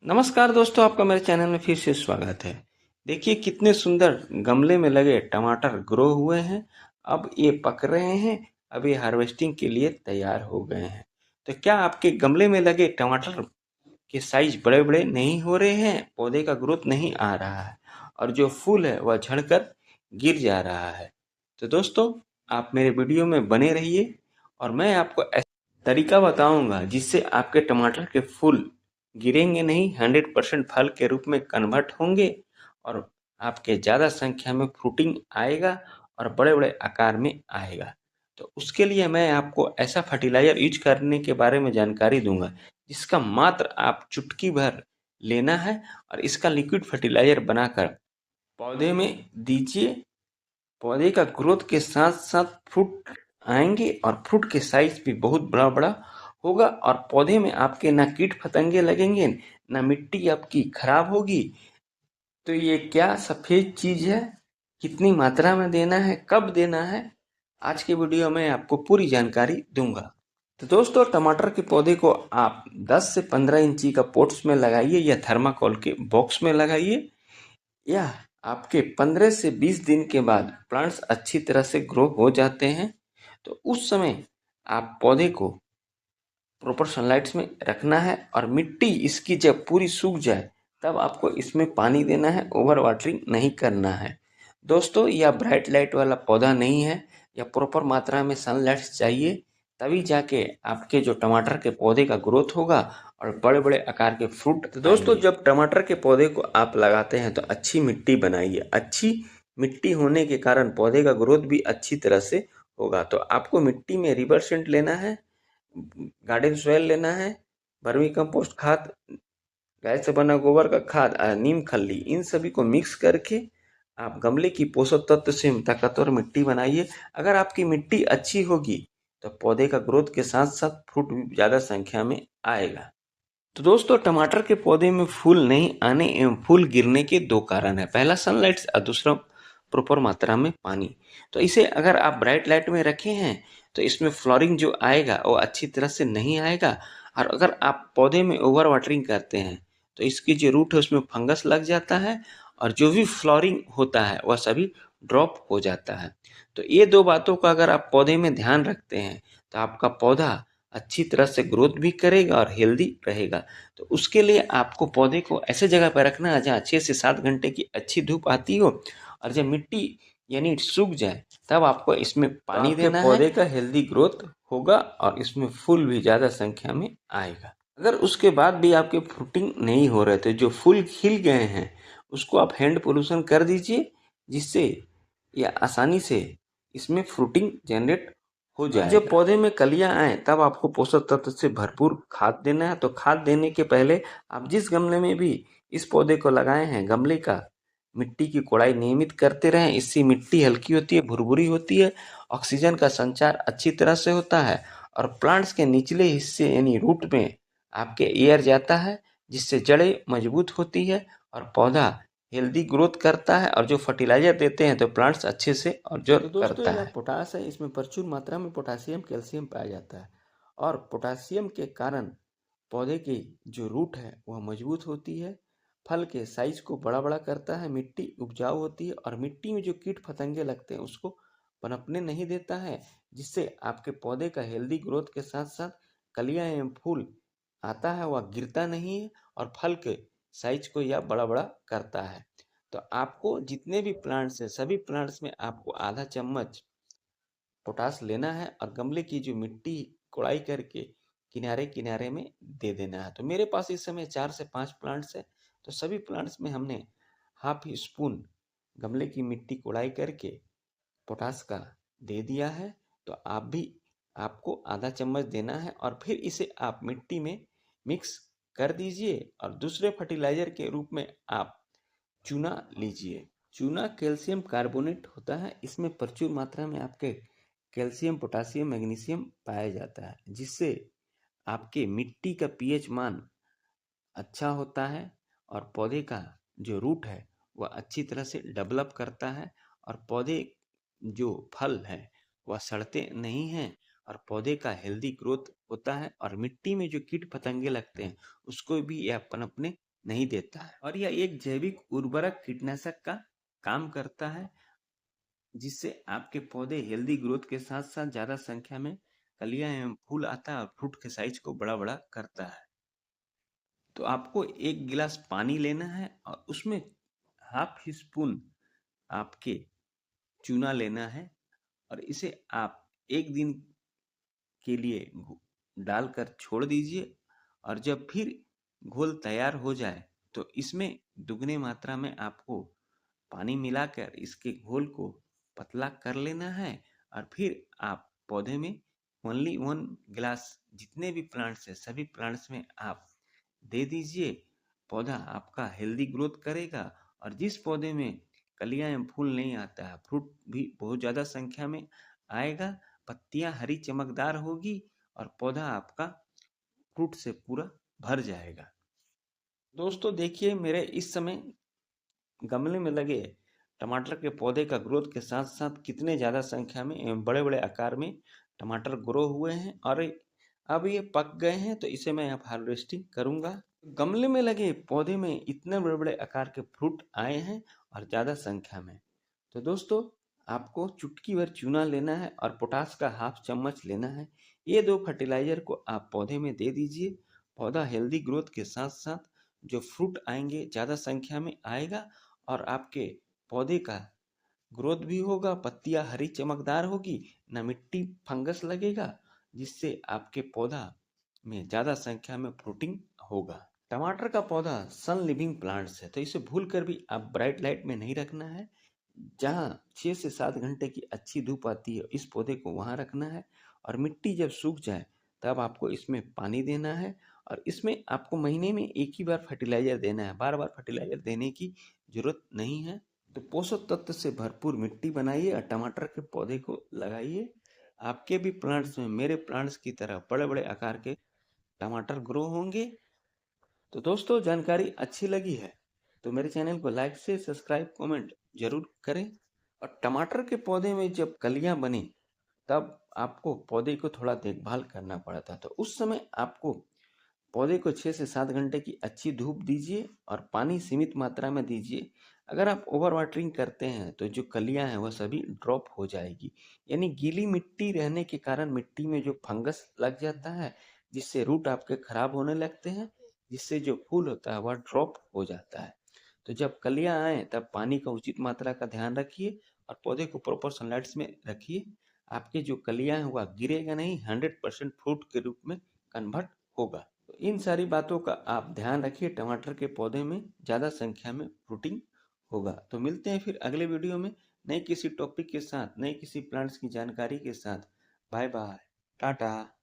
नमस्कार दोस्तों, आपका मेरे चैनल में फिर से स्वागत है। देखिए कितने सुंदर गमले में लगे टमाटर ग्रो हुए हैं। अब ये पक रहे हैं। अब ये हार्वेस्टिंग के लिए तैयार हो गए हैं। तो क्या आपके गमले में लगे टमाटर के साइज बड़े बड़े नहीं हो रहे हैं, पौधे का ग्रोथ नहीं आ रहा है और जो फूल है वह झड़कर गिर जा रहा है? तो दोस्तों, आप मेरे वीडियो में बने रहिए और मैं आपको ऐसा तरीका बताऊंगा जिससे आपके टमाटर के फूल गिरेंगे नहीं, 100% फल के रूप में कन्वर्ट होंगे और आपके ज़्यादा संख्या में फ्रूटिंग आएगा और बड़े बड़े आकार में आएगा। तो उसके लिए मैं आपको ऐसा फर्टिलाइज़र यूज करने के बारे में जानकारी दूंगा जिसका मात्र आप चुटकी भर लेना है और इसका लिक्विड फर्टिलाइज़र बनाकर पौधे में दीजिए। पौधे का ग्रोथ के साथ साथ फ्रूट आएंगे और फ्रूट के साइज भी बहुत बड़ा बड़ा होगा और पौधे में आपके ना कीट फतंगे लगेंगे, ना मिट्टी आपकी खराब होगी। तो ये क्या सफ़ेद चीज़ है, कितनी मात्रा में देना है, कब देना है, आज के वीडियो में आपको पूरी जानकारी दूंगा। तो दोस्तों, टमाटर के पौधे को आप 10 से 15 इंची का पोट्स में लगाइए या थर्माकोल के बॉक्स में लगाइए। या आपके 15 से 20 दिन के बाद प्लांट्स अच्छी तरह से ग्रो हो जाते हैं। तो उस समय आप पौधे को प्रॉपर सनलाइट्स में रखना है और मिट्टी इसकी जब पूरी सूख जाए तब आपको इसमें पानी देना है, ओवर वाटरिंग नहीं करना है। दोस्तों, यह ब्राइट लाइट वाला पौधा नहीं है, यह प्रॉपर मात्रा में सनलाइट चाहिए, तभी जाके आपके जो टमाटर के पौधे का ग्रोथ होगा और बड़े बड़े आकार के फ्रूट। तो दोस्तों, जब टमाटर के पौधे को आप लगाते हैं तो अच्छी मिट्टी बनाइए। अच्छी मिट्टी होने के कारण पौधे का ग्रोथ भी अच्छी तरह से होगा। तो आपको मिट्टी में रिवर सेंट लेना है, गार्डन सॉइल लेना है, वर्मी कंपोस्ट खाद, गाय से बना गोबर का खाद, नीम खल्ली, इन सभी को मिक्स करके आप गमले की पोषक तत्व से ताकतवर मिट्टी बनाइए। अगर आपकी मिट्टी अच्छी होगी तो पौधे का ग्रोथ के साथ साथ फ्रूट भी ज़्यादा संख्या में आएगा। तो दोस्तों, टमाटर के पौधे में फूल नहीं आने एवं फूल गिरने के दो कारण है। पहला सनलाइट और दूसरा प्रॉपर मात्रा में पानी। तो इसे अगर आप ब्राइट लाइट में रखे हैं तो इसमें फ्लोरिंग जो आएगा वो अच्छी तरह से नहीं आएगा। और अगर आप पौधे में ओवर वाटरिंग करते हैं तो इसकी जो रूट है उसमें फंगस लग जाता है और जो भी फ्लोरिंग होता है वह सभी ड्रॉप हो जाता है। तो ये दो बातों का अगर आप पौधे में ध्यान रखते हैं तो आपका पौधा अच्छी तरह से ग्रोथ भी करेगा और हेल्दी रहेगा। तो उसके लिए आपको पौधे को ऐसे जगह पर रखना है जहाँ 6 से 7 घंटे की अच्छी धूप आती हो और जब मिट्टी यानी सूख जाए तब आपको इसमें पानी देना है। पौधे का हेल्दी ग्रोथ होगा और इसमें फूल भी ज़्यादा संख्या में आएगा। अगर उसके बाद भी आपके फ्रूटिंग नहीं हो रहे थे, जो फूल खिल गए हैं उसको आप हैंड पोल्यूशन कर दीजिए, जिससे यह आसानी से इसमें फ्रूटिंग जनरेट हो जाएगा। जब पौधे में कलियां आए तब आपको पोषक तत्व से भरपूर खाद देना है। तो खाद देने के पहले आप जिस गमले में भी इस पौधे को लगाए हैं, गमले का मिट्टी की कोड़ाई नियमित करते रहें। इससे मिट्टी हल्की होती है, भुरभुरी होती है, ऑक्सीजन का संचार अच्छी तरह से होता है और प्लांट्स के निचले हिस्से यानी रूट में आपके एयर जाता है, जिससे जड़ें मजबूत होती है और पौधा हेल्दी ग्रोथ करता है। और जो फर्टिलाइजर देते हैं तो प्लांट्स अच्छे से ऑब्जर्व करता है। पोटास है, इसमें प्रचुर मात्रा में पोटासियम कैल्शियम पाया जाता है और पोटासियम के कारण पौधे की जो रूट है वह मजबूत होती है, फल के साइज को बड़ा बड़ा करता है, मिट्टी उपजाऊ होती है और मिट्टी में जो कीट फतंगे लगते हैं उसको पनपने नहीं देता है, जिससे आपके पौधे का हेल्दी ग्रोथ के साथ साथ कलियां एवं फूल आता है वह गिरता नहीं है और फल के साइज को यह बड़ा बड़ा करता है। तो आपको जितने भी प्लांट्स हैं सभी प्लांट्स में आपको आधा चम्मच पोटास लेना है और गमले की जो मिट्टी कोड़ाई करके किनारे किनारे में दे देना है। तो मेरे पास इस समय 4 से 5 प्लांट्स है, तो सभी प्लांट्स में हमने हाफ स्पून गमले की मिट्टी कोड़ाई करके पोटास का दे दिया है। तो आप भी आपको आधा चम्मच देना है और फिर इसे आप मिट्टी में मिक्स कर दीजिए और दूसरे फर्टिलाइजर के रूप में आप चूना लीजिए। चूना कैल्शियम कार्बोनेट होता है, इसमें प्रचुर मात्रा में आपके कैल्शियम, पोटासियम, मैग्नीशियम पाया जाता है, जिससे आपके मिट्टी का पीएच मान अच्छा होता है और पौधे का जो रूट है वह अच्छी तरह से डेवलप करता है और पौधे जो फल है वह सड़ते नहीं हैं और पौधे का हेल्दी ग्रोथ होता है और मिट्टी में जो कीट पतंगे लगते हैं उसको भी यह पनपने नहीं देता है और यह एक जैविक उर्वरक कीटनाशक का काम करता है, जिससे आपके पौधे हेल्दी ग्रोथ के साथ साथ ज़्यादा संख्या में कलियां एवं फूल आता है और फ्रूट के साइज को बड़ा बड़ा करता है। तो आपको 1 गिलास पानी लेना है और उसमें हाफ स्पून आपके चूना लेना है और इसे आप 1 दिन के लिए डालकर छोड़ दीजिए और जब फिर घोल तैयार हो जाए तो इसमें दुगने मात्रा में आपको पानी मिलाकर इसके घोल को पतला कर लेना है और फिर आप पौधे में ओनली 1 गिलास जितने भी प्लांट्स हैं सभी प्लांट्स में आप दे दीजिए। पौधा आपका हेल्दी ग्रोथ करेगा और जिस पौधे में कलियां एवं फूल नहीं आता है, फ्रूट भी बहुत ज़्यादा संख्या में आएगा, पत्तियां हरी चमकदार होगी और पौधा आपका फ्रूट से पूरा भर जाएगा। दोस्तों देखिए, मेरे इस समय गमले में लगे टमाटर के पौधे का ग्रोथ के साथ साथ कितने ज़्यादा संख्या में एवं बड़े बड़े आकार में टमाटर ग्रो हुए हैं और अब ये पक गए हैं, तो इसे मैं अब हार्वेस्टिंग करूंगा। गमले में लगे पौधे में इतने बड़े बड़े आकार के फ्रूट आए हैं और ज़्यादा संख्या में। तो दोस्तों, आपको चुटकी भर चूना लेना है और पोटास का हाफ चम्मच लेना है। ये 2 फर्टिलाइजर को आप पौधे में दे दीजिए। पौधा हेल्दी ग्रोथ के साथ साथ जो फ्रूट आएंगे ज़्यादा संख्या में आएगा और आपके पौधे का ग्रोथ भी होगा, पत्तियां हरी चमकदार होगी, न मिट्टी फंगस लगेगा, जिससे आपके पौधा में ज़्यादा संख्या में फ्रूटिंग होगा। टमाटर का पौधा सन लिविंग प्लांट्स है, तो इसे भूल कर भी आप ब्राइट लाइट में नहीं रखना है। जहाँ 6 से 7 घंटे की अच्छी धूप आती है, इस पौधे को वहाँ रखना है और मिट्टी जब सूख जाए तब आपको इसमें पानी देना है और इसमें आपको महीने में एक ही बार फर्टिलाइजर देना है, बार बार फर्टिलाइजर देने की जरूरत नहीं है। तो पोषक तत्व से भरपूर मिट्टी बनाइए और टमाटर के पौधे को लगाइए। आपके भी प्लांट्स में मेरे प्लांट्स की तरह बड़े बड़े आकार के टमाटर ग्रो होंगे। तो दोस्तों, जानकारी अच्छी लगी है तो मेरे चैनल को लाइक से सब्सक्राइब कमेंट जरूर करें। और टमाटर के पौधे में जब कलियां बनी तब आपको पौधे को थोड़ा देखभाल करना पड़ा था, तो उस समय आपको पौधे को 6 से 7 घंटे की अच्छी धूप दीजिए और पानी सीमित मात्रा में दीजिए। अगर आप ओवर वाटरिंग करते हैं तो जो कलियां हैं वह सभी ड्रॉप हो जाएगी, यानी गीली मिट्टी रहने के कारण मिट्टी में जो फंगस लग जाता है, जिससे रूट आपके खराब होने लगते हैं, जिससे जो फूल होता है वह ड्रॉप हो जाता है। तो जब कलियां आए तब पानी का उचित मात्रा का ध्यान रखिए और पौधे को प्रॉपर सनलाइट्स में रखिए। आपके जो कलियां हैं वह गिरेगा नहीं, 100% फ्रूट के रूप में कन्वर्ट होगा। तो इन सारी बातों का आप ध्यान रखिए, टमाटर के पौधे में ज़्यादा संख्या में फ्रूटिंग होगा। तो मिलते हैं फिर अगले वीडियो में नए किसी टॉपिक के साथ, नए किसी प्लांट्स की जानकारी के साथ। Bye bye, Tata.